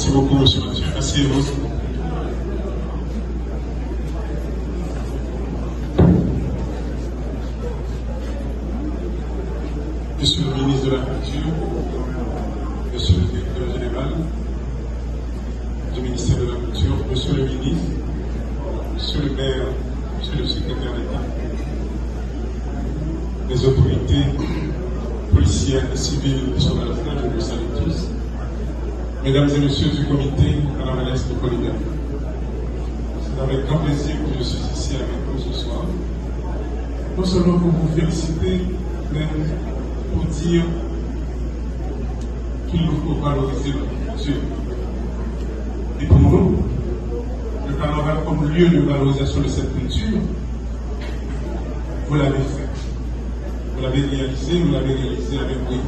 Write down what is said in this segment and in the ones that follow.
Merci beaucoup, monsieur Mathieu. Asseyez-vous. Monsieur le ministre de la Culture, monsieur le directeur général du ministère de la Culture, monsieur le ministre, monsieur le maire, monsieur le secrétaire d'État, les autorités policières et civiles sur la France, je vous salue tous. Mesdames et messieurs du comité carnavalesque de Polygamie, c'est avec grand plaisir que je suis ici avec vous ce soir, non seulement pour vous féliciter, mais pour dire qu'il nous faut valoriser notre culture. Et pour nous, le carnaval comme lieu de valorisation de cette culture, vous l'avez fait. Vous l'avez réalisé avec brio.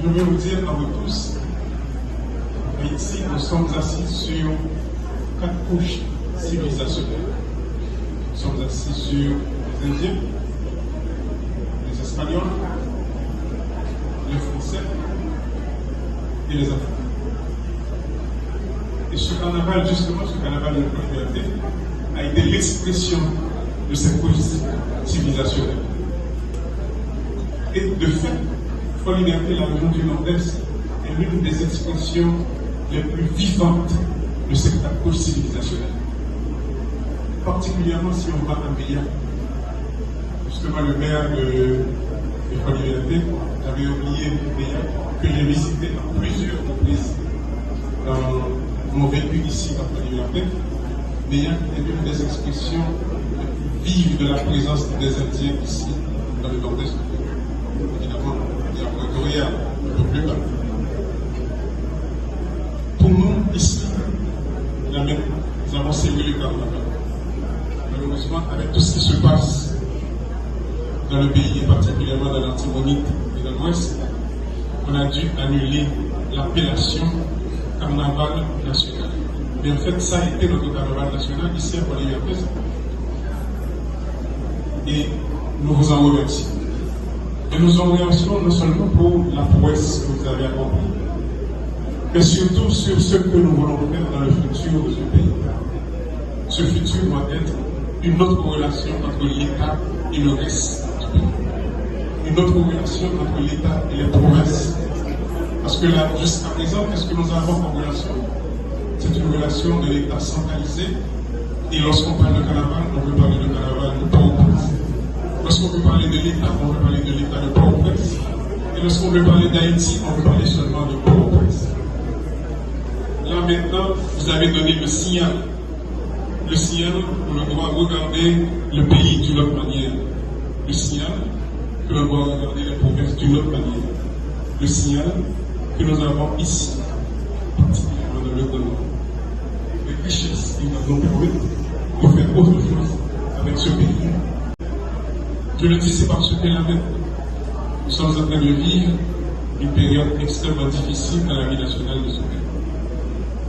Je veux vous dire à vous tous, ici nous sommes assis sur 4 couches civilisationnelles. Nous sommes assis sur les Indiens, les Espagnols, les Français et les Africains. Et ce carnaval, justement, ce carnaval de la liberté, a été l'expression de cette couche civilisationnelle. Et de fait, Folie Liberté, la région du Nord-Est, est l'une des expressions les plus vivantes de cette couche civilisationnelle. Particulièrement si on va à Béa. Justement, le maire de Folie Liberté, j'avais oublié Béa, que j'ai visité à plusieurs reprises dans mon vécu ici à Folie Liberté. Béa est l'une des expressions les plus vives de la présence des Indiens ici, dans le Nord-Est. Évidemment, il y a Pretoria, un peu plus bas. Pour nous, ici, nous avons célébré le carnaval. Malheureusement, avec tout ce qui se passe dans le pays, et particulièrement dans l'Antimonite et dans l'Ouest, on a dû annuler l'appellation carnaval national. Mais en fait, ça a été notre carnaval national ici à Folie Liberté. Et nous vous en remercions. Et nous en remercions non seulement pour la prouesse que vous avez accomplie, mais surtout sur ce que nous voulons faire dans le futur de ce pays. Ce futur doit être une autre relation entre l'État et le reste du pays. Une autre relation entre l'État et les provinces. Parce que là, jusqu'à présent, qu'est-ce que nous avons comme relation? C'est une relation de l'État centralisé. Et lorsqu'on parle de carnaval, on peut parler de carnaval de Port-au-Prince. Lorsqu'on veut parler de l'État, on veut parler de l'État de Port-au-Prince. Et lorsqu'on veut parler d'Haïti, on veut parler seulement de Port-au-Prince. Là maintenant, vous avez donné le signal. Le signal que l'on doit regarder le pays d'une autre manière. Le signal que l'on doit regarder les provinces d'une autre manière. Le signal que nous avons ici, particulièrement dans le Ghana, les richesses qui nous ont permis de faire autre chose avec ce pays. Je le dis, c'est parce que là maintenant, nous sommes en train de vivre une période extrêmement difficile dans la vie nationale de ce pays.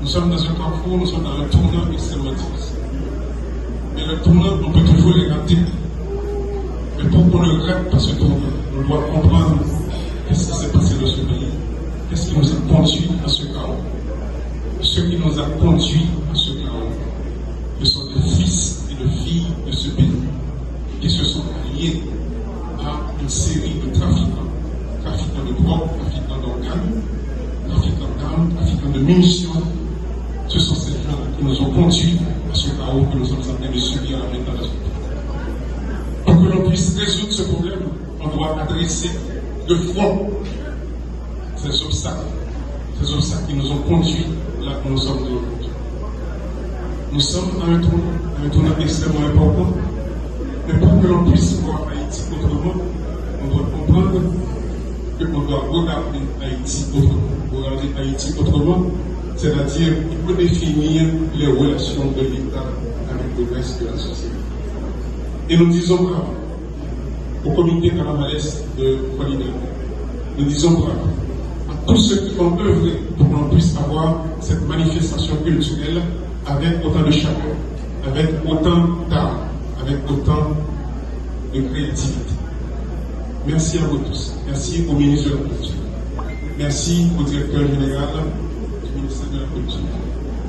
Nous sommes dans un carrefour, nous sommes dans un tournant extrêmement difficile. Mais le tournant, on peut toujours le rater. Mais pour qu'on ne rate pas ce tournant, on doit comprendre qu'est-ce qui s'est passé dans ce pays, qu'est-ce qui nous a conduit à ce chaos. Ce qui nous a conduit à ce chaos, ce sont des fils et des filles de ce pays qui se sont alliés à une série de trafiquants, trafiquants de drogue, trafiquants d'organes, trafiquants d'armes, trafiquants de munitions. Ce sont ces gens qui nous ont conduits à ce chaos que nous sommes en train de subir maintenant dans ce pays. Pour que l'on puisse résoudre ce problème, on doit adresser de front ces obstacles qui nous ont conduits là où nous sommes aujourd'hui. Nous sommes à un tournant extrêmement important. Mais pour que l'on puisse voir Haïti autrement, on doit comprendre qu'on doit regarder Haïti autrement. Regarder Haïti autrement, c'est-à-dire redéfinir les relations de l'État avec le reste de la société. Et nous disons bravo au comité carnavalesque de Folie Liberté. Nous disons bravo à tous ceux qui ont œuvré pour qu'on puisse avoir cette manifestation culturelle avec autant de chacun, avec autant d'art, avec autant de créativité. Merci à vous tous. Merci au ministre de la Culture. Merci au directeur général du ministère de la Culture.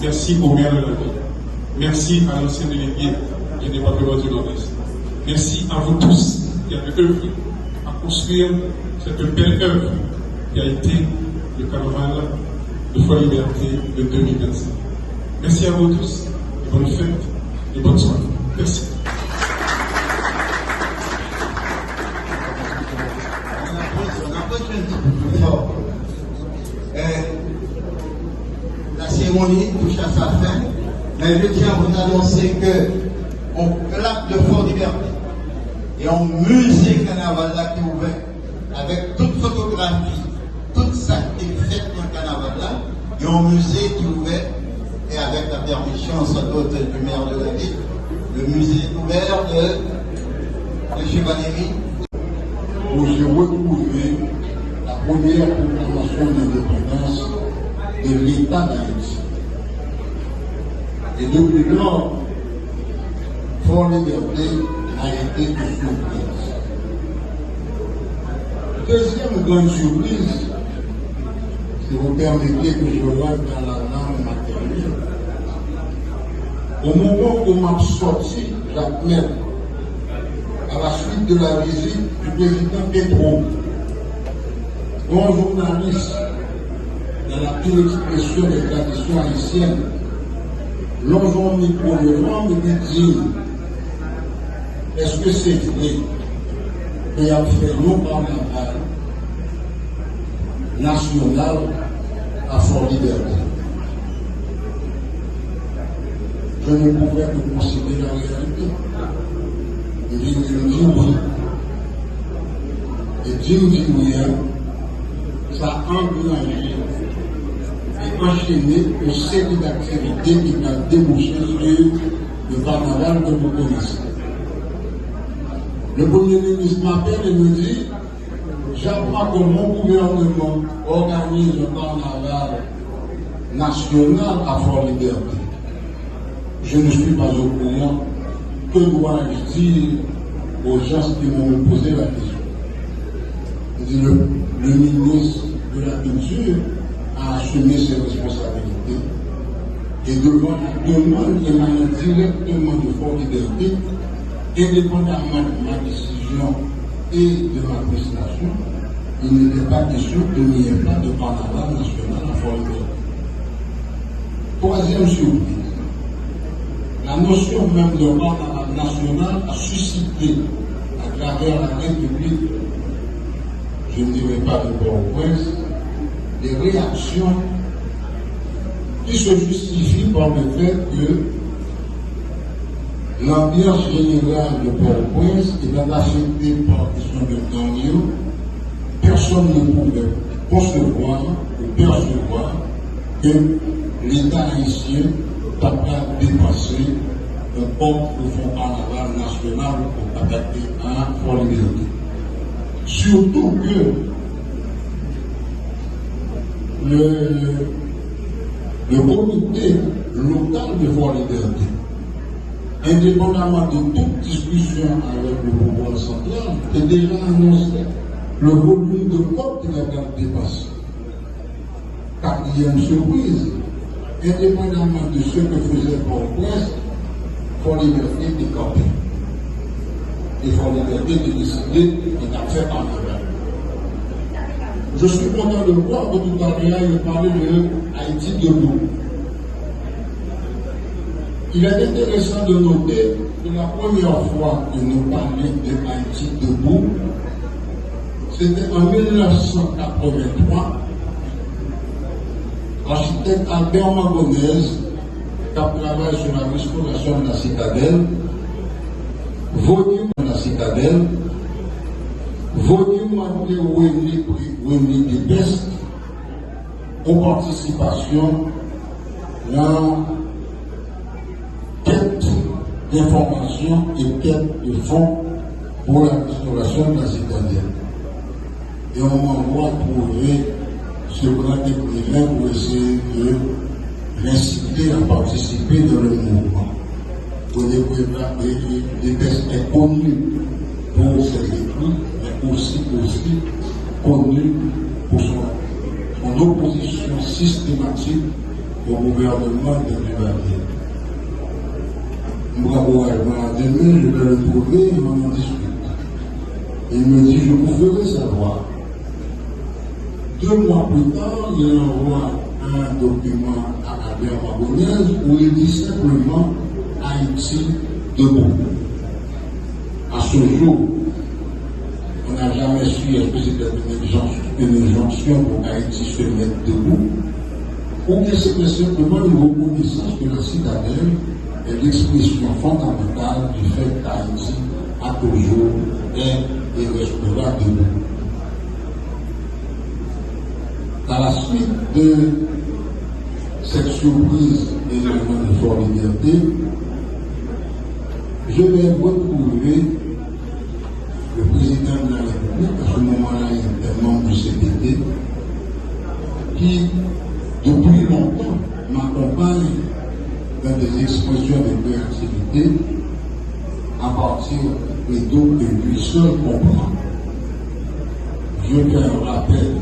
Merci au maire de la ville. Merci à l'ancien délégué du département du Nord-Est. Merci à vous tous qui avez œuvré à construire cette belle œuvre qui a été le carnaval de Foi Liberté de 2025. Merci à vous tous et bonne fête et bonne soirée. Merci. La cérémonie touche à sa fin, mais je tiens à vous annoncer que on claque de Fort Liberté et on musée carnaval là qui est ouvert avec toute photographie, toute ça qui est fait dans le carnaval là, et on musée qui est ouvert et avec la permission sans doute du maire de la ville, le musée est ouvert de M. Valéry. Où j'ai retrouvé la première proclamation d'indépendance de l'État d'Haïti. Et depuis lors, Fort Liberté a été une surprise. Deuxième grande surprise, si vous permettez que je rentre dans la langue maternelle, au moment où m'a sorti Jacques Mel, à la suite de la visite du président Petro, bon journaliste dans la pure expression des traditions haïtiennes, l'ongeon micro devant me dit, est-ce que c'est vrai qu'il a fait nos carnaval national à Fort Liberté? Je ne pouvais que considérer la réalité. Il dit oui. Et Dieu dit oui, ça a engagé et enchaîné une série d'activités qui va déboucher sur le carnaval que vous connaissez. Le Premier ministre m'appelle et me dit, j'apprends que mon gouvernement organise un carnaval national à Fort Liberté. Je ne suis pas au courant. Que dois-je dire aux gens qui m'ont posé la question? Le ministre de la Culture a assumé ses responsabilités et devant la demande émanant directement de Fort Liberté, indépendamment de ma décision et de ma prestation, il n'était pas question qu'il n'y ait pas de carnaval national à Fort Liberté. Troisième surprise. La notion même de carnaval national a suscité à travers la République, je ne dirais pas de Port-au-Prince, des réactions qui se justifient par le fait que l'ambiance générale de Port-au-Prince est affectée par la question de Daniel. Personne ne pouvait concevoir ou percevoir que l'État haïtien capable de dépasser un port de fonds carnaval national pour attaquer à Fort Liberté. Surtout que le comité local de Fort Liberté, indépendamment de toute discussion avec le pouvoir central, a déjà annoncé le volume de corps qu'il a dépassé. Quatrième surprise, indépendamment de ce que faisait Port-au-Prince, Fort Liberté était campé. Et Fort Liberté était décidé de faire carnaval. Je suis content de voir que tout à l'heure, il parlait de Haïti debout. Il est intéressant de noter que la première fois que nous parlions de Haïti debout, c'était en 1983. L'architecte Albert Magonez, qui travaille sur la restauration de la citadelle, volume de la citadelle, volume de Wendy de Best, en participation dans quête d'informations et quête de fonds pour la restauration de la citadelle. Et on m'envoie trouver ce grand écrivain pour essayer de l'inciter à participer dans le mouvement. Les textes est connu pour ses écrits, mais aussi connu pour son en opposition systématique au gouvernement de Duvalier. Bravo à demain, je vais le trouver et on en discute. Il me dit, je vous ferai savoir. 2 mois plus tard, il envoie un document à Albert Mabonnaise où il dit simplement Haïti debout. À ce jour, on n'a jamais su est-ce que c'était une injonction pour Haïti se mettre debout, ou bien c'était simplement une reconnaissance que la citadelle est l'expression fondamentale du fait qu'Haïti a toujours est et restera debout. À la suite de cette surprise événement de Fort Liberté, je vais retrouver le président de la République, à ce moment-là, il était membre du CPT, qui, depuis longtemps, m'accompagne dans des expressions de créativité à partir des doutes que lui seul comprend. Je fais un rappel.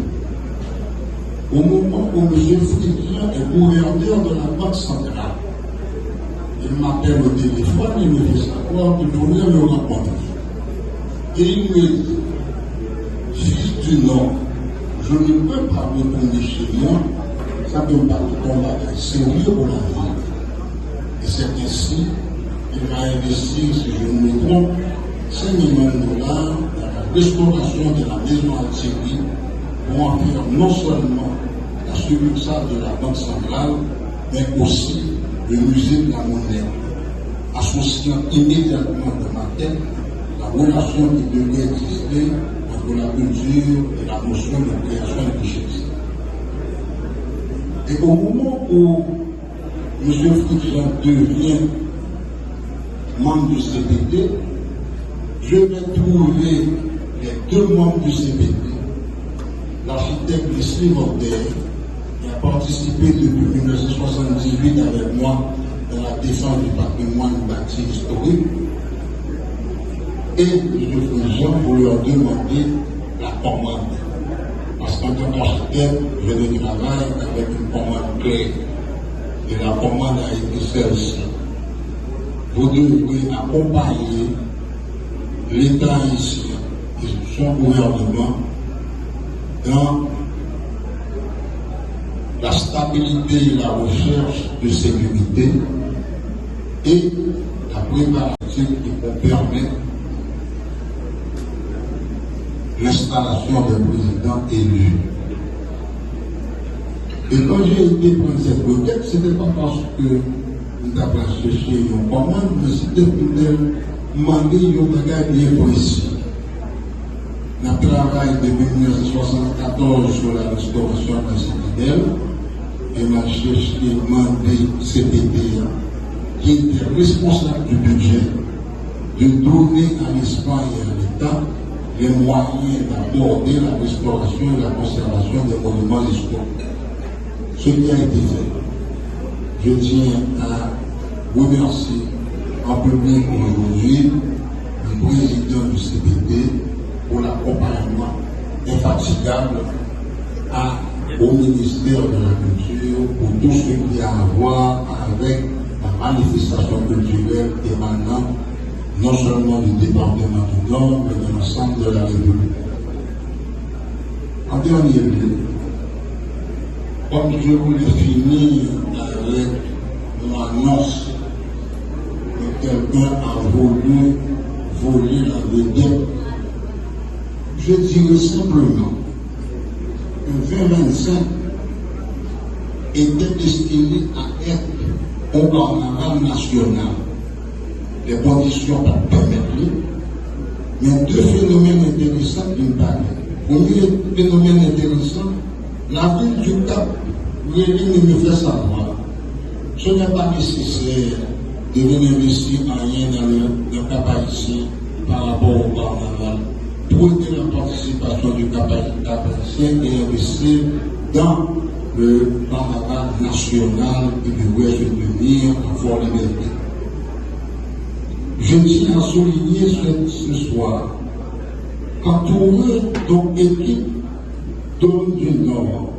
Au moment où M. Fridjian est gouverneur de la Banque centrale, il m'appelle au téléphone, il me fait savoir qu'il voulait me rencontrer. Et il me dit, fils du Nord, je ne peux pas retourner chez moi, ça peut me paraître combattre sérieux pour la vie. Et c'est ainsi qu'il va investir, si je ne me trompe, 5 millions de dollars dans la restauration de la maison Altieri pour en faire non seulement la succursale de la Banque centrale, mais aussi le musée de la monnaie, associant immédiatement dans ma tête la relation qui devait exister entre la culture et la notion de création de richesse. Et au moment où M. Fridjian devient membre du CPT, je vais trouver les 2 membres du CPT, l'architecte Leslie Mortel, qui a participé depuis 1978 avec moi dans la défense du patrimoine bâti historique, et M. Fridjian pour leur demander la commande. Parce qu'en tant qu'architecte, je ne travaille avec une commande claire. Et la commande a été celle-ci. Vous devrez accompagner l'État haïtien et son gouvernement dans la stabilité et la recherche de sécurité et la préparation qui vont permettre l'installation d'un président élu. Et quand j'ai été prendre cette requête, ce n'était pas parce que nous avons cherché une commande, mais c'était pour demander une bagage bien précis. Nous travaillons depuis 1974 sur la restauration de la citadelle et nous avons cherché demander CPT, qui était responsable du budget, de donner à l'Espagne et à l'État les moyens d'aborder la restauration et la conservation des monuments historiques. Ce qui a été fait. Je tiens à remercier en public aujourd'hui le président du CPT pour l'accompagnement infatigable au ministère de la Culture pour tout ce qui a à voir avec la manifestation culturelle émanant non seulement du département du Nord, mais de l'ensemble de la République. En dernier lieu, comme je voulais finir avec une annonce que quelqu'un a voulu voler la vedette, je dirais simplement que 2025 était destiné à être au carnaval national. Les conditions ne permettent, mais 2 phénomènes intéressants d'une part. Premier phénomène intéressant, la ville du Cap, me fait savoir. Ce n'est pas nécessaire de venir investir en rien dans le Cap haïtien par rapport au carnaval. Pour aider la participation du Cap haïtien et investir dans le carnaval national qui devrait se tenir en Fort Liberté. Je tiens à souligner ce soir qu'entouré d'une équipe d'hommes du Nord,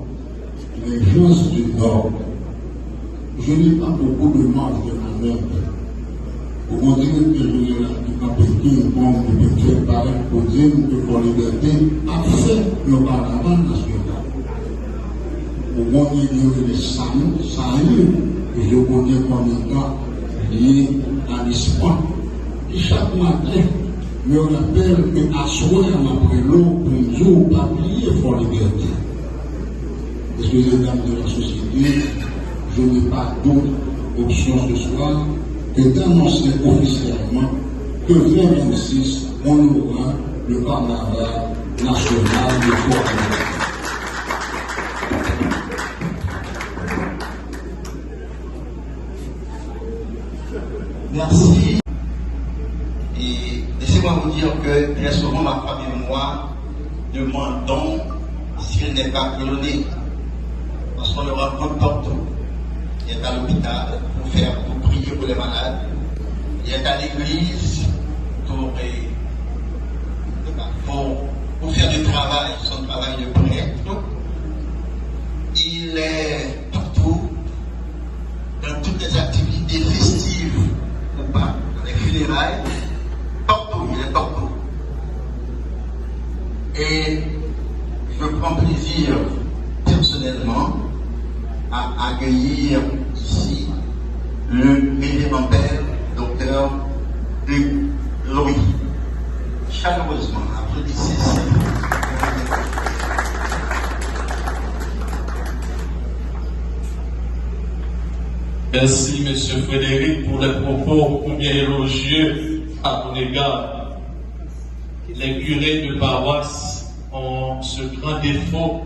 les choses du Nord. Je n'ai pas beaucoup de marge de manœuvre. Pour mon dire que je n'ai pas pété un membre de picture par un côté de pour liberté a fait le carnaval national. Pour mon dire que les saluts, et je connais comme étant lié à l'espoir. Et chaque matin, me rappelle qu'à soir après l'eau, pour nous, pas plier pour liberté. Excusez mesdames de la société, je n'ai pas d'autre option ce soir que d'annoncer officiellement que vers 26, on aura le carnaval national de Fort-Lauderdale. Merci. Et laissez-moi vous dire que très souvent ma famille et moi demandons s'il n'est pas cloné. Parce qu'on le rencontre partout. Il est à l'hôpital pour prier pour les malades. Il est à l'église pour faire du travail, son travail de prêtre. Il est partout, dans toutes les activités festives ou pas, dans les funérailles, partout, il est partout. Et je prends plaisir personnellement à accueillir ici le révérend père, docteur Hugues Louis. Chaleureusement, applaudissez. Merci, M. Frédéric, pour les propos combien élogieux à ton égard. Les curés de paroisse ont ce grand défaut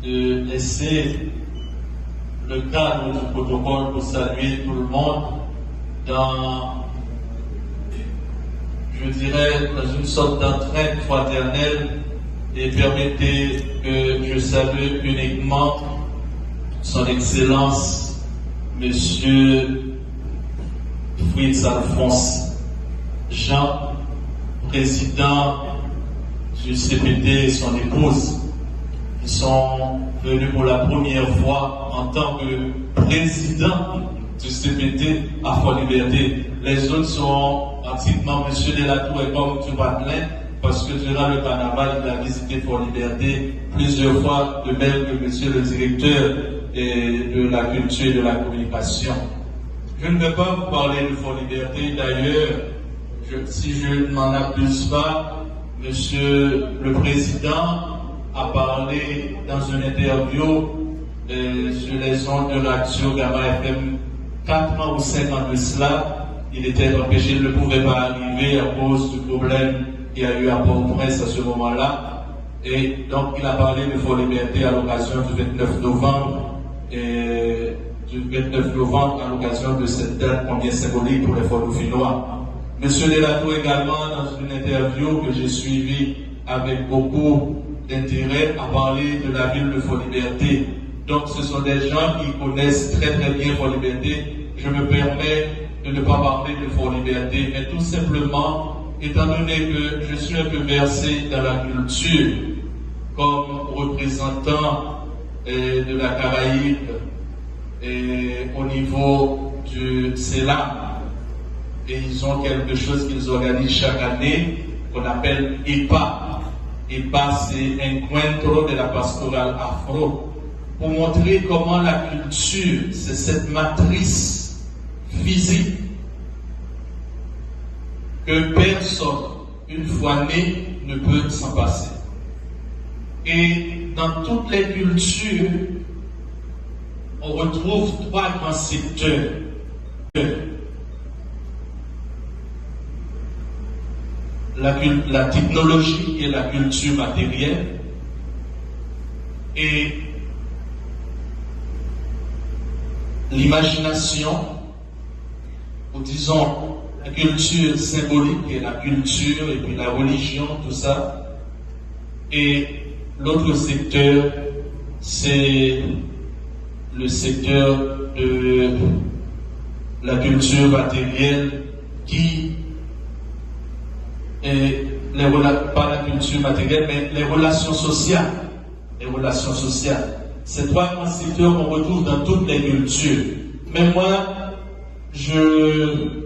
de laisser le cadre du protocole pour saluer tout le monde dans, je dirais, dans une sorte d'entraide fraternelle, et permettez que je salue uniquement son Excellence, Monsieur Fritz Alphonse Jean, président du CPT et son épouse. Ils sont venus pour la première fois en tant que président du CPT à Fort-Liberté. Les autres sont pratiquement M. Delatour et comme du Patelin, parce que durant le carnaval, il a visité Fort-Liberté plusieurs fois, de même que M. le directeur de la culture et de la communication. Je ne vais pas vous parler de Fort-Liberté. D'ailleurs, si je ne m'en abuse pas, M. le Président a parlé dans une interview sur les ondes de Radio Gamma FM 4 ans ou 5 ans de cela. Il était empêché, il ne pouvait pas arriver à cause du problème qu'il y a eu à Port-au-Prince à ce moment-là. Et donc il a parlé de Fort-Liberté à l'occasion du 29 novembre. Et du 29 novembre à l'occasion de cette date combien symbolique pour les Fort-Dauphinois. Monsieur Delatour également, dans une interview que j'ai suivie avec beaucoup d'intérêt, a parlé de la ville de Fort-Liberté. Donc ce sont des gens qui connaissent très très bien Fort-Liberté. Je me permets de ne pas parler de Fort-Liberté, mais tout simplement, étant donné que je suis un peu versé dans la culture, comme représentant de la Caraïbe et au niveau du CELAM, et ils ont quelque chose qu'ils organisent chaque année qu'on appelle EPA. EPA, c'est Encuentro de la Pastorale Afro, pour montrer comment la culture, c'est cette matrice physique que personne, une fois né, ne peut s'en passer. Et dans toutes les cultures, on retrouve trois grands secteurs. La technologie et la culture matérielle, et l'imagination, ou disons la culture symbolique et la culture, et puis la religion, tout ça. Et l'autre secteur, c'est le secteur de la culture matérielle qui est, pas la culture matérielle, mais les relations sociales. Les relations sociales. Ces trois grands secteurs qu'on retrouve dans toutes les cultures. Mais moi, je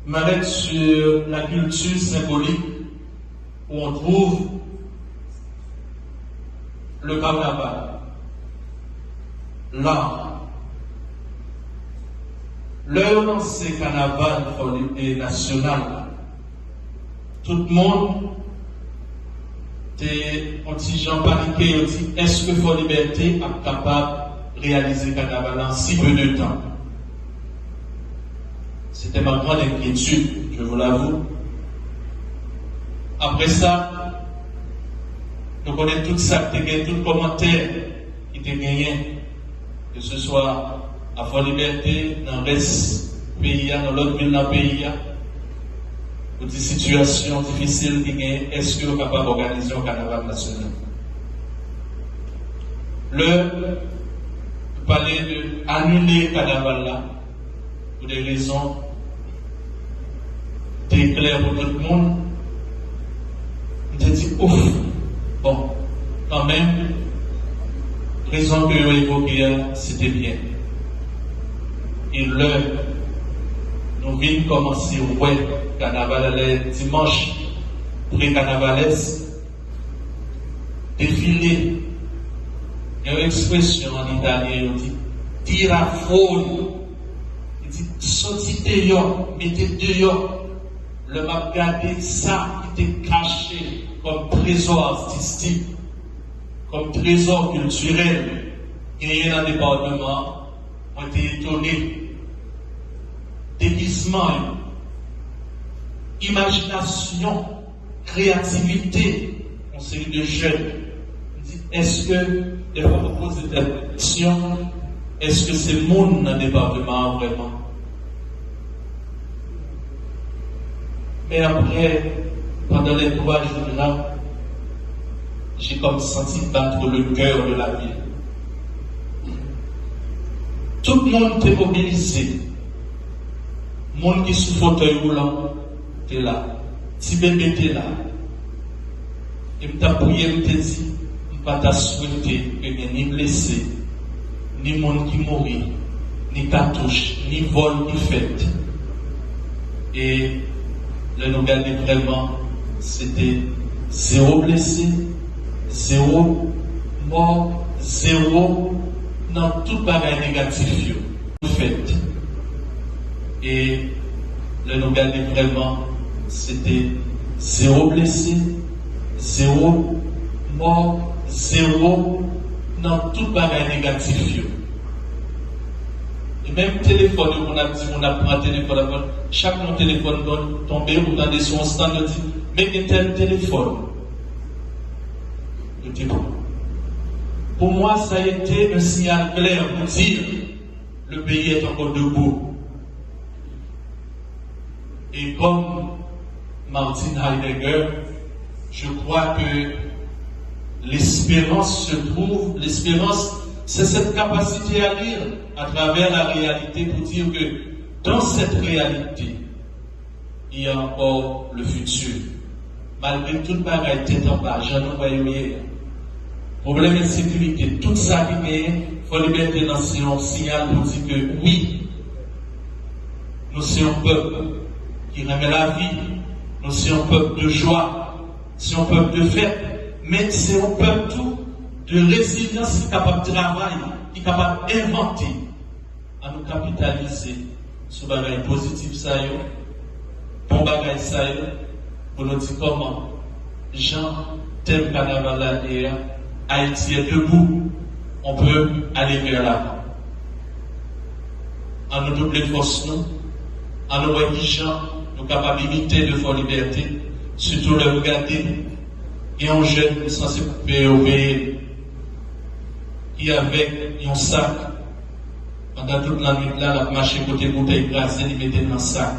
m'arrête sur la culture symbolique où on trouve le carnaval, l'art. L'heure dans ces carnavals et national, tout le monde est anti-Jean paniqué et dit est-ce que Fort Liberté est capable de réaliser le carnaval en si peu de temps? C'était ma grande inquiétude, je vous l'avoue. Après ça, nous connaissons tout ça, tout commentaire qui était gagné, que ce soit à Fort Liberté, dans le reste du pays, dans l'autre ville dans le pays, pour des situations difficiles qui gagnent, est-ce que nous sommes capables d'organiser un carnaval national? Parler d'annuler le carnaval là, pour des raisons très claires pour tout le monde, on a dit ouf, bon, quand même, raison que vous évoquez, c'était bien. Et nous venons commencer ouais, carnaval dimanche, pré-carnavalesque, défilé. Il y a une expression en italien, on dit tira fuori. Il dit sortez dehors, mettez dehors. Le m'a gardé ça qui était caché comme trésor artistique, comme trésor culturel. Et dans le département, on était étonnés. Déguisement, imagination, créativité, on série de jeunes. Est-ce que, des fois, vous posez la question, est-ce que c'est monde dans le département vraiment? Mais après, pendant les 3 jours-là, j'ai comme senti battre le cœur de la ville. Tout le monde était mobilisé. Le monde qui est sous fauteuil roulant était là. Si bébé était là. Et je t'ai prié, je t'ai dit, je ne pas t'a souhaité que n'y ait ni blessé, ni monde qui mourit, ni cartouche, ni vol, ni fête. Et là, nous regardons vraiment, c'était 0 blessé, 0 mort, 0 dans tout bagage négatif. Fête. Et là, nous regardons vraiment, c'était 0 blessé, 0 mort, 0 dans tout bagage négatif. Et même téléphone, on a dit, on a pris un téléphone, chaque mon téléphone tombé, vous entendez son stand, on dit, mais il y a tel téléphone. Je dis, pour moi, ça a été un signal clair pour dire, le pays est encore debout. Et comme Martin Heidegger, je crois que l'espérance se trouve, l'espérance, c'est cette capacité à lire à travers la réalité pour dire que dans cette réalité, il y a encore le futur. Malgré toute bagaille tête en bas, j'en envoie hier. Problème de sécurité, tout ça qui est, il faut liberté dans un signal pour dire que oui, nous sommes un peuple qui remet la vie, nous sommes un peuple de joie, nous sommes un peuple de fête, mais c'est un peuple tout de résilience qui est capable de travailler, qui est capable d'inventer, à nous capitaliser sur les bagages positifs, ça y est, bon bagage, ça y est, pour nous dire comment, Jean, tel carnaval là, Haïti est debout, on peut aller vers l'avant. En nous doubler force, nous, en nous rédigeant nos capacités de Fort Liberté, surtout le regarder, et un jeune censé obéir, qui avait un sac, pendant toute la nuit là, la marché côté bouteille écrasée, il mettait dans le sac,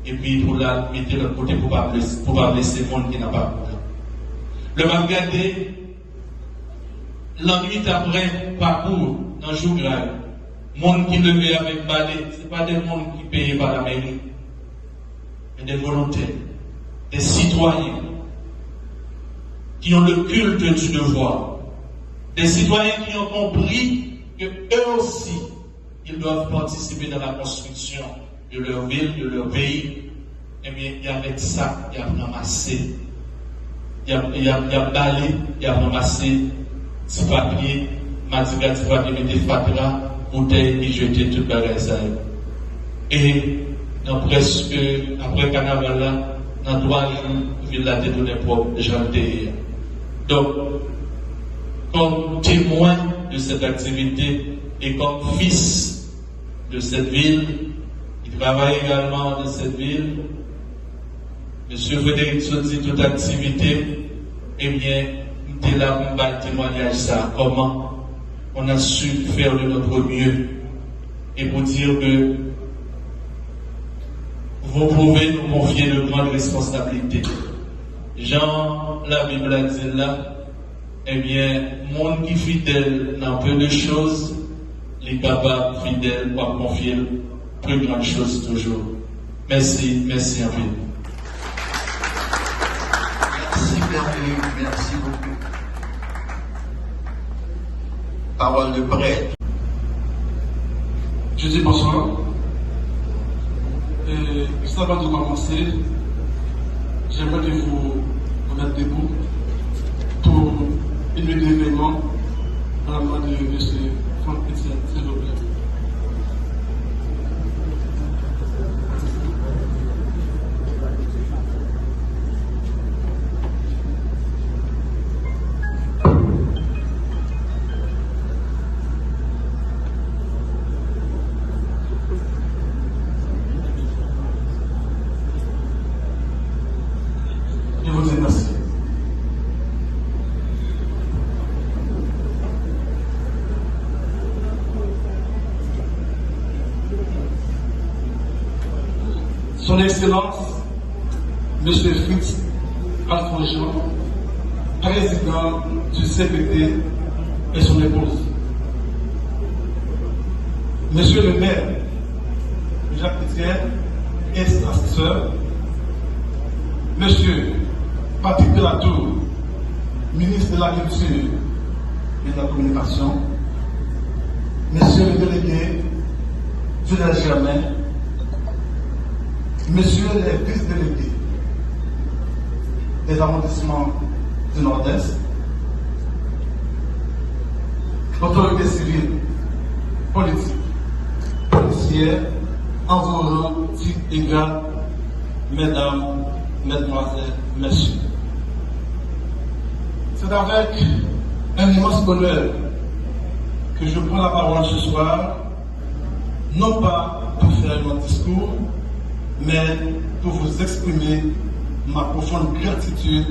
et puis pour la mettre de l'autre côté pour ne pas blesser le monde qui n'a pas peur. Le regarder, la nuit après, parcours, dans le jour grave, monde qui levait avec balai, ce n'est pas des monde qui payent par la mairie, mais des volontaires, des citoyens, qui ont le culte du devoir, Des citoyens qui ont compris que eux aussi, ils doivent participer dans la construction de leur ville, de leur pays. Eh bien, il y a avec ça, il y a ramassé. Il y a balé, il y a ramassé petit papier, matika, petit papier, mettez fatra, bouteille, et jeter tout le bagage. Et dans presque, après le carnaval là, dans 3 jours, ville la tête de propre, janté. Donc, comme témoin de cette activité et comme fils de cette ville, il travaille également dans cette ville. Monsieur Frédéric Sodzi, toute activité, eh bien, nous sommes là pour faire témoignage ça. Comment on a su faire de notre mieux. Et pour dire que vous pouvez nous confier de grandes responsabilités. Jean, la Bible a dit là, eh bien, monde qui est fidèle dans peu de choses, les capables fidèles pour confier plus grandes choses toujours. Merci, merci en ville. Merci Bernie, merci beaucoup. Parole de prêtre. Je dis bonsoir. Et juste avant de commencer, j'aimerais que vous mettre debout pour une minute d'événement dans la main de M. Franck Etienne, s'il vous plaît. Je vous remercie. Son Excellence, M. Fritz Alfonso, président du CPT et son épouse. Monsieur le maire, Jacques Etienne et sa sœur, Monsieur Patrick Delatour, ministre de l'Agriculture et de la Communication, Monsieur le délégué Lionel Germain, Messieurs les vice-délégués des arrondissements du Nord-Est, autorités civiles, politiques, policières, en vos rangs, titres égaux, mesdames, mesdemoiselles, messieurs. C'est avec un immense bonheur que je prends la parole ce soir, non pas pour faire mon discours, mais pour vous exprimer ma profonde gratitude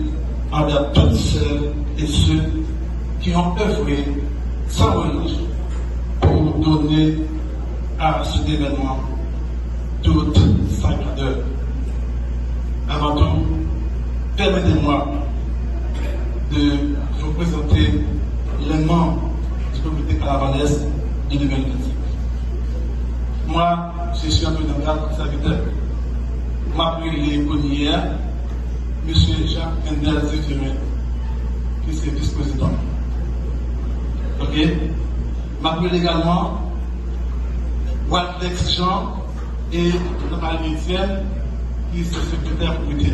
envers toutes celles et ceux qui ont œuvré sans relâche pour donner à cet événement toute sa grandeur. Avant tout, permettez-moi de vous présenter les membres du comité carnavalesque de 2025. Moi, je suis un peu dans le cadre de serviteur. M'appelle hier, M. Jacques Endel Zéphiré, qui est vice-président. Ok? M'appelle également Waldex Jean et Nathalie Etienne, qui est secrétaire comité.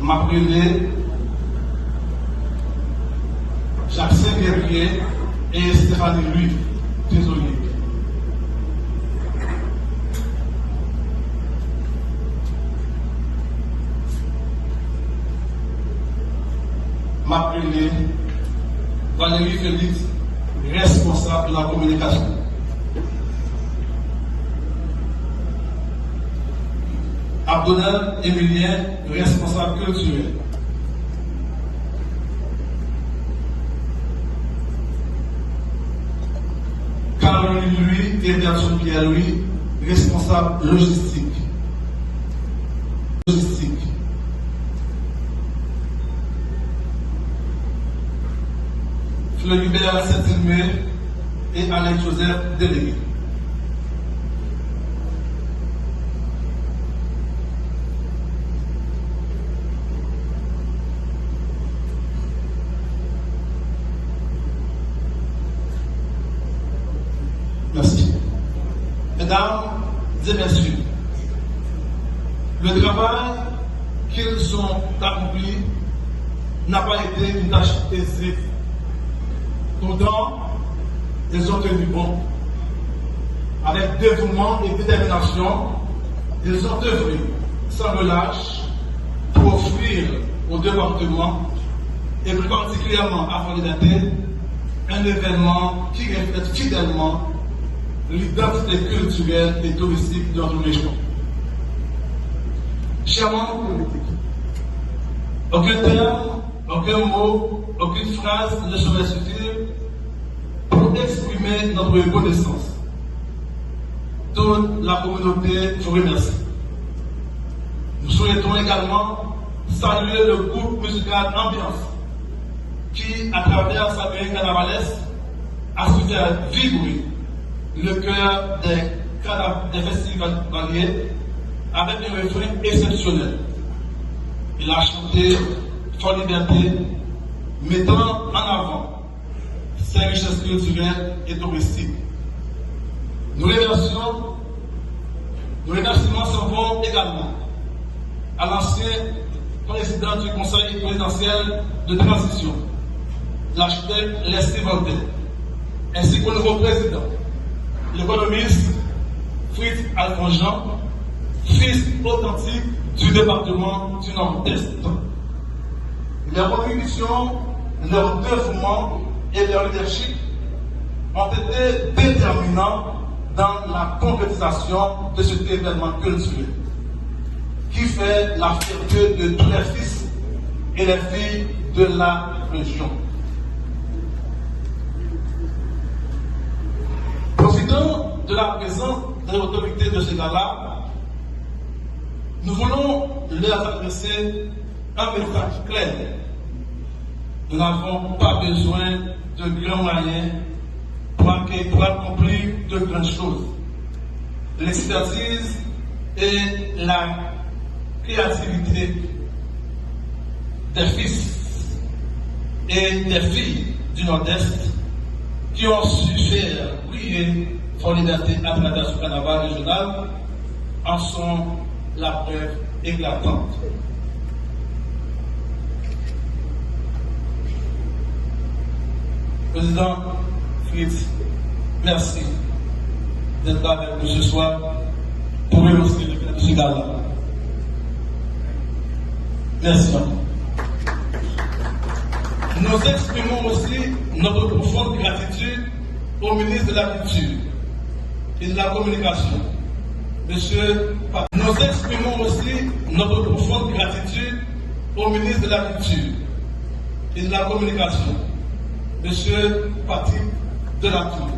M'appelle Jacques Saint-Guerrier et Stéphanie Louis, désolé. M'appelé Valérie Félix, responsable de la communication. Abdonal Emilien, responsable culturel. Caroline Louis et Bertrand Pierre Louis, responsable logistique. Floribert Saint-Ilmé et Alex Joseph, délégué. et messieurs, le travail qu'ils ont accompli n'a pas été une tâche aisée. Pourtant, ils ont tenu bon. Avec dévouement et détermination, ils ont œuvré sans relâche pour offrir au département, et plus particulièrement à Fort-Liberté, un événement qui reflète fidèlement l'identité culturelle et touristique de notre région. Chers membres politiques, aucun terme, aucun mot, aucune phrase ne saurait suffire pour exprimer notre reconnaissance. Toute la communauté vous remercie. Nous souhaitons également saluer le groupe musical Ambiance qui, à travers sa période carnavalesque, a su faire vibrer le cœur des festivaliers avec un refrain exceptionnel. Il a chanté Fort-Liberté, mettant en avant ses richesses culturelles et touristiques. Nos remerciements s'en vont également à l'ancien président du Conseil présidentiel de transition, l'architecte Leslie Voltaire, ainsi qu'au nouveau président, l'économiste Fritz Alphonse-Jean, fils authentique du département du Nord-Est. Leurs contributions, leur dévouement et leur leadership ont été déterminants dans la concrétisation de cet événement culturel qui fait la fierté de tous les fils et les filles de la région. Profitant de la présence de l'autorité de ce gala, nous voulons leur adresser un message clair. Nous n'avons pas besoin de grands moyens pour accomplir de grandes choses. L'expertise et la créativité des fils et des filles du Nord-Est qui ont su faire briller Fort-Liberté à travers ce carnaval régional en sont la preuve éclatante. Président Fritz, merci d'être là avec nous ce soir pour remercier le fait de ce gala. Merci. Nous exprimons aussi notre profonde gratitude au ministre de la Culture et de la Communication, Monsieur Patrick. Nous exprimons aussi notre profonde gratitude au ministre de la Culture et de la Communication, Monsieur Patrick Delatour,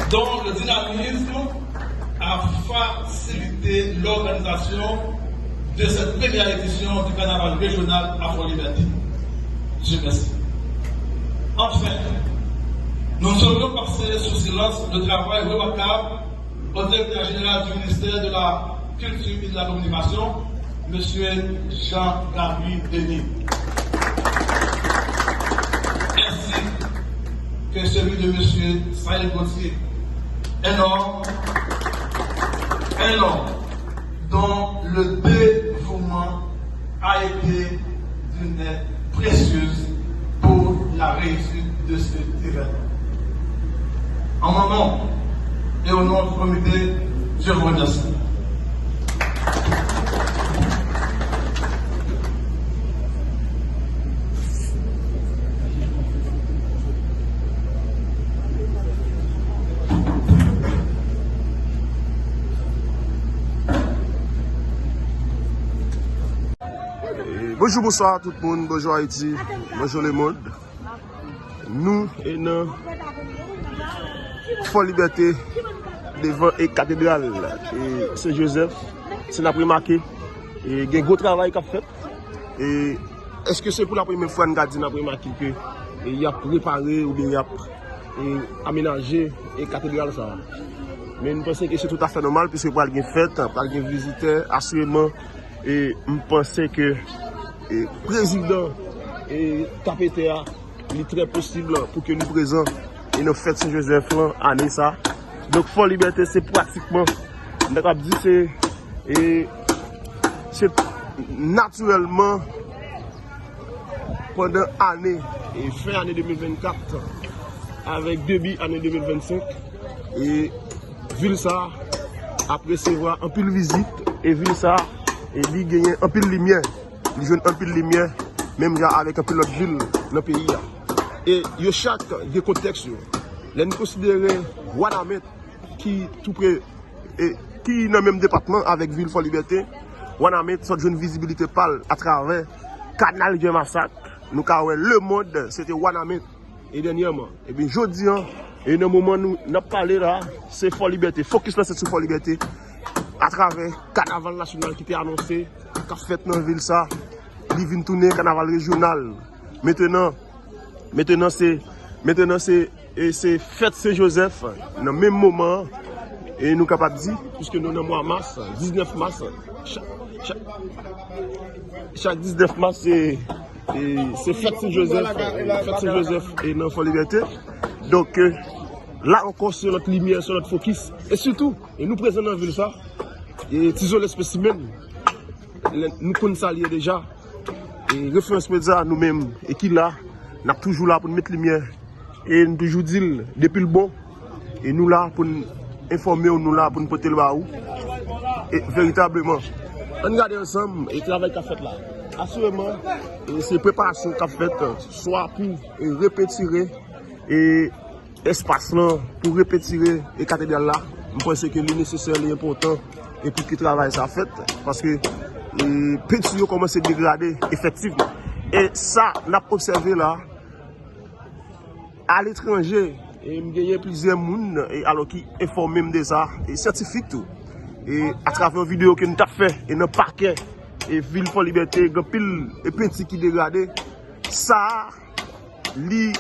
dont le dynamisme a facilité l'organisation de cette première édition du carnaval régional à Fort-Liberté. Je remercie. Enfin, nous ne saurions passer sous silence le travail remarquable au directeur général du ministère de la Culture et de la Communication, M. Jean-Gabriel Denis, ainsi que celui de M. Saïd Gauthier, un homme dont le dévouement a été d'une aide précieuse pour la réussite de cet événement. En mon nom et au nom du comité, je vous remercie. Bonjour, bonsoir tout le monde, bonjour Haïti, bonjour le monde. Nous et nous, Fort-Liberté, devant la cathédrale et Saint-Joseph, c'est la première marqué. Et il y a un gros travail qu'a fait. Et est-ce que c'est pour la première fois que nous avons marqué qu'il a préparé ou bien il a aménagé la cathédrale ça? Mais nous pensons que c'est tout à fait normal puisque pour les fêtes, pour les visiteurs, assurément, et nous pensons que le président et KPTA, il est très possible pour que nous présents et nos fêtes Saint-Joseph année ça. Donc, Fort Liberté, c'est pratiquement, c'est naturellement pendant l'année, et fin année 2024, avec début année 2025, et ville ça, après recevoir un peu de visite, et ville ça, et il gagne un peu de lumière, il joue un peu de lumière, même avec un peu d'autres villes dans le pays. Et il y a chaque contexte, nous considérons Ouanamet qui tout près, et qui est dans le même département avec Ville Fort Liberté. Ouanamet, ça une visibilité pâle à travers Canal de Massacre. Nous avons le monde, c'était Ouanamet. Et dernièrement, et bien jeudi, et dans le moment où nous avons parlé là, c'est Fort Liberté. Focus là, c'est sur Fort Liberté. À travers Carnaval national qui était annoncé, qui a fait dans la ville ça, il vient tourner Carnaval régional. Maintenant c'est fête Saint-Joseph, dans le même moment, et nous sommes capables de dire, puisque nous sommes dans le mois de mars, 19 mars, chaque 19 mars, c'est fête Saint-Joseph et dans Fort Liberté. Donc là encore sur notre lumière, sur notre focus, et surtout, et nous présentons dans la ville ça, et tisons les spécimens, nous connaissons ça déjà, et référence média nous-mêmes, et qui là, nous sommes toujours là pour mettre lumière, et nous toujours dire depuis le bon, et nous là pour nous informer, nous là pour nous porter le baou, et véritablement, on regarde ensemble et travail qu'a fait là. Assurément, c'est préparation qu'a fait, soit pour répétirer et espace là, pour répétirer et cathédrale là. Je pense que c'est nécessaire et important et pour qu'il travaille ça fait, parce que les petits commencent à se dégrader effectivement. Et ça, on a observé là, à l'étranger, il y a plusieurs personnes alors qui informent de ça, et scientifiques tout. Et à travers une vidéo que nous avons fait, et dans le parquet, et Ville Fort Liberté, il y a pile et petit qui dégradé, ça, n'est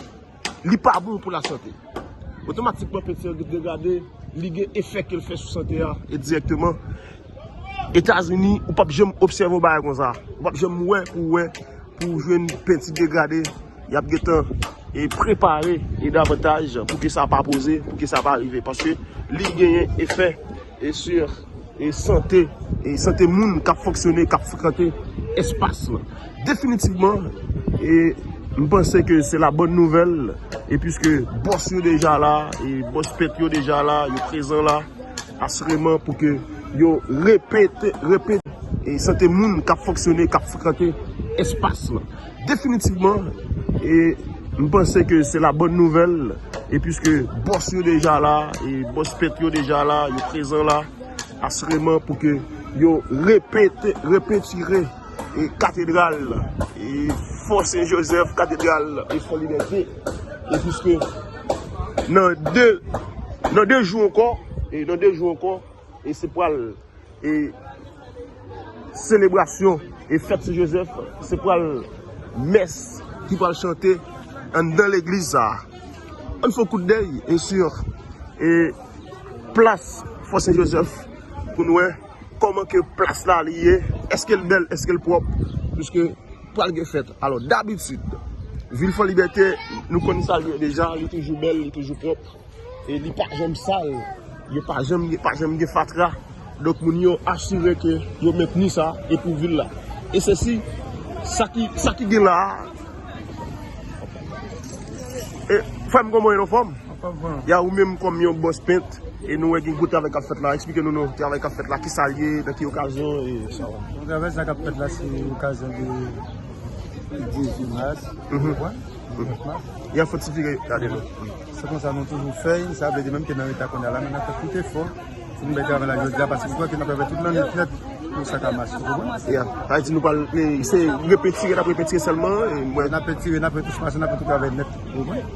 pas bon pour la santé. Automatiquement, petit dégradé, il y a un effet qu'il fait sur la santé, et directement, États-Unis, on ne peut pas jamais observer un bail comme ça. On ne peut pas jamais pour jouer une petit dégradé, il y a des temps. Et préparer et davantage pour que ça ne pas poser, pour que ça ne pas arriver. Parce que il y a un effet et sur et santé monde qui a fonctionné, qui a fréquenté espace. Définitivement, et je pense que c'est la bonne nouvelle. Et puisque boss est déjà là, et boss Petro déjà là, il est présent là, assurément pour que yo répète et santé monde qui a fonctionné, qui a fréquenté espace. Définitivement, et je pense que c'est la bonne nouvelle. Et puisque boss est déjà là, et boss Petro déjà là, il est présent là, assurément pour que yo répétirer et cathédrale et Fort Saint-Joseph, cathédrale et Fort Liberté. Et puisque dans deux jours encore, et c'est pour et célébration et fête Saint-Joseph, c'est pour messe qui va chanter dans l'église. On fait un coup d'œil et sur et place Fort Saint-Joseph pour nous comment que place là liée, est-ce qu'elle est belle, est-ce qu'elle est propre, puisque pour le fait. Alors d'habitude, Ville Fort Liberté, nous connaissons ça déjà, elle est toujours belle, elle est toujours propre, et il n'est pas jamais sale, il n'est pas jamais fatra, donc nous avons assuré que nous maintenu ça et pour ville là. Et ceci, ça qui est là, et femme comment est forme? Il y a ou même comme un boss peinte. Et nous avons goûté avec la fête là. Expliquez-nous le travail avec la fête là, qui s'allie, dans quelle occasion et ça va. Le travail avec la fête là, c'est l'occasion de 18 mars. Il y a fortifié, regardez-le. C'est comme ça nous toujours fait, ça veut dire même que dans l'état qu'on est là, on a fait tout effort pour nous mettre avec la joie parce que je crois que nous avons fait toute l'année pour ça qu'à marcher. Haïti nous parle, c'est répétier, on a répétié seulement. On a répétié, on a fait tout ce on a fait tout avec net.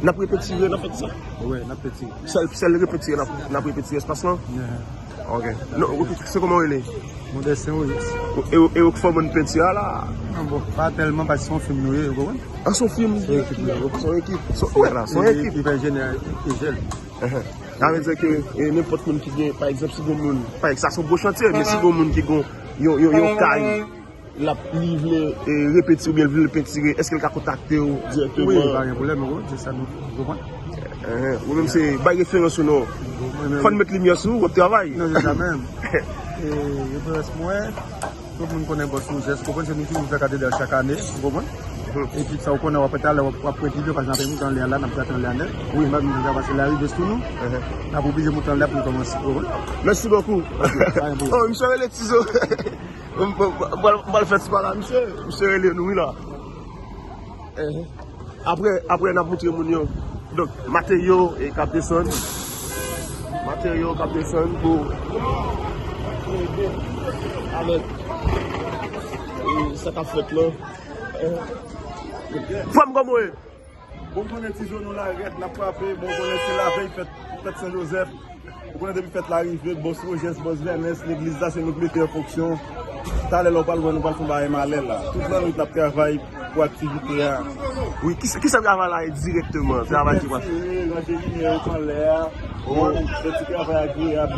On a répétié, on a fait ça. Oui, on a répétié. C'est le répétier, on a répétié l'espace là. Ok. Non, c'est comment il est? Mon dessin, oui. Et au fond, mon petit là? Non, pas tellement parce que son film, oui. Ah, son film? Son équipe. Son équipe. Il va générer et gel. Ça veut dire que n'importe qui vient, par exemple, si vous avez ça, c'est un beau chantier, mais si vous avez qui ont caille, la livre et répéter ou bien le répéter, est-ce qu'elle a contacté directement? Oui, pas de problème, c'est ça, nous comprenons. Ou même c'est pas référence ou non. Faut mettre lumière sur votre travail. Non, c'est ça même. Et je pense moi, tout le monde connaît votre sujet. Vous comprenez, c'est nous qui nous faisons chaque année. Vous comprenez? Et puis ça, on connaît, on va peut-être par exemple, nous dans l'air là, nous avons l'air. Oui, même nous avons passé l'arrivée de nous. Nous avons obligé de monter là pour commencer. Merci beaucoup. Oh, monsieur, les ciseaux. On va le faire ce là, monsieur. Monsieur, les nous là. Après, on a montré mon donc, matériaux et cap descendre. Matériaux, cap descendre pour avec cette affaire là. Femme comme moi. Bon, on est ciseaux, nous l'arrête, la frappé. Bon, on est la veille, fête Saint-Joseph. On a depuis fait l'arrivée, Boss Rogers, Boss Vernes, l'église là, c'est nous qui mettons en fonction. T'as l'air, on parle, nous parlons de malais là. Tout le monde nous travaille pour l'activité. Oui, qui ça travaille là directement? Travail qui va faire? L'ingénieur en l'air, petit travail agréable,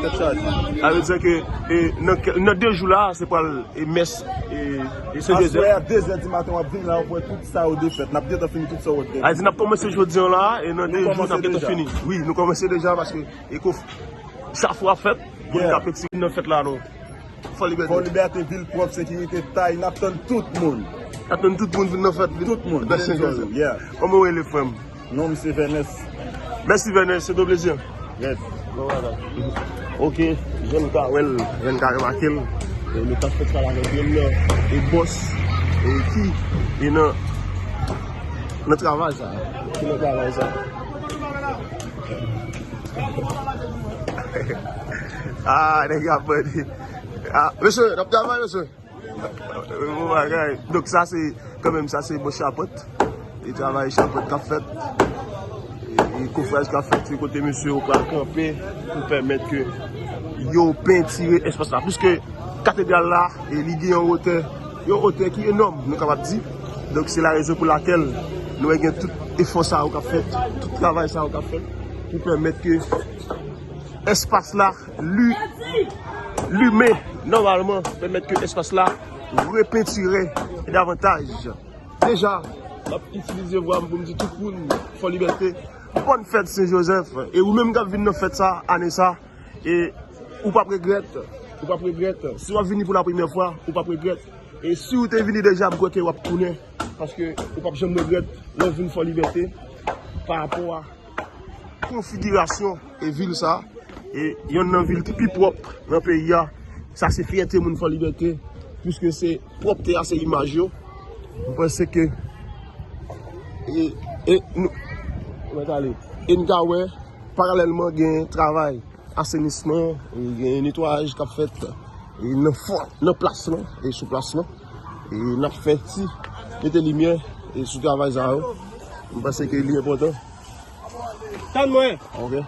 quelque chose. Ça veut dire que dans 2 jours là, c'est pas le messe et ce Joseph. À 2h du matin, on va venir là, on va tout ça au défait. On a peut-être fini tout ça au défait. On a commencé aujourd'hui là et dans 2 jours, on a peut-être fini. Oui, nous commençons déjà parce que chaque fois fête, on a petit une fête là, non? Faut liberté, ville propre, sécurité, taille, on attend tout le monde. Attends tout le monde venir faire tout le monde. Comment est les femmes? Non, monsieur Vernes. Merci Vernes, c'est un plaisir. Yes. Ok, j'aime remarquer le café de avec lui, et boss, et qui est dans le travail ça. Qui le travail ça. Ah, les gars, ah, monsieur, le travail, monsieur. Donc ça c'est quand même ça c'est mon chapeau. Il travaille chapeau qu'a fait. Et confrère qu'a fait côté monsieur au camper pour permettre que yo peinturer espace là puisque cathédrale là et il y a une hauteur qui est énorme nous capable dire. Donc c'est la raison pour laquelle nous avons tout effort ça au fait, tout travail ça au fait pour permettre que espace là l'humain normalement permettre que l'espace là repeinturer davantage. Déjà, on a utilisé pour me dire tout le monde, faut liberté. Bonne fête Saint-Joseph. Et ou même quand vous venez faire ça, année ça, et ou pas regrette. Ou pas regrette. Si vous venez pour la première fois, ou pas regrette. Et si vous êtes venu déjà, vous pouvez tourner. Parce que ou pas jamais regrette, vous venez pour liberté par rapport à la configuration et ville ça. Et il y a une ville plus propre dans le pays. Ça c'est fierté de la liberté. Puisque c'est propre à ces images. Je pense que nous parallèlement il y a un travail assainissement, il y a un nettoyage qui a fait dans place et sous place et on a fait des lumières et sous travail ça. Je pense que c'est important. Calme-moi. OK.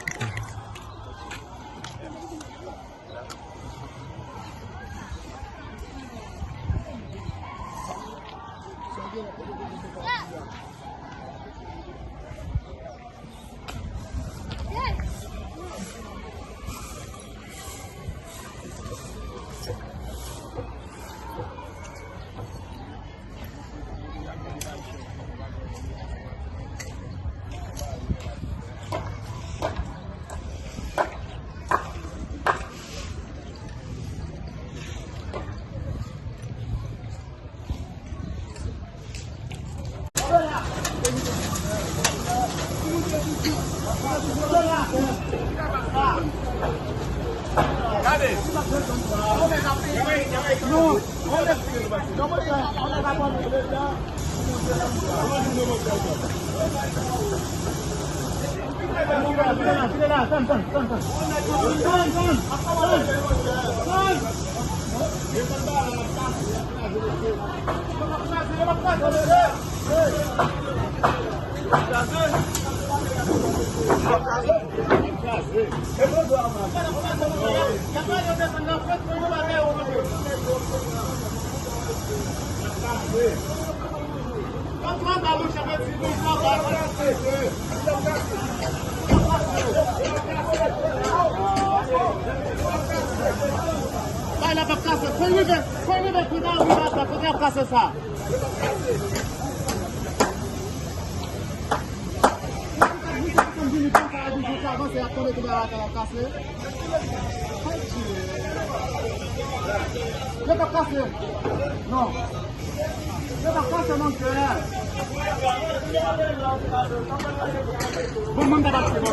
ça. avancé à tomber tout à la cassé. Je vais pas casser. Non. Je vais pas casser mon cœur. Bon, mon gars, c'est bon.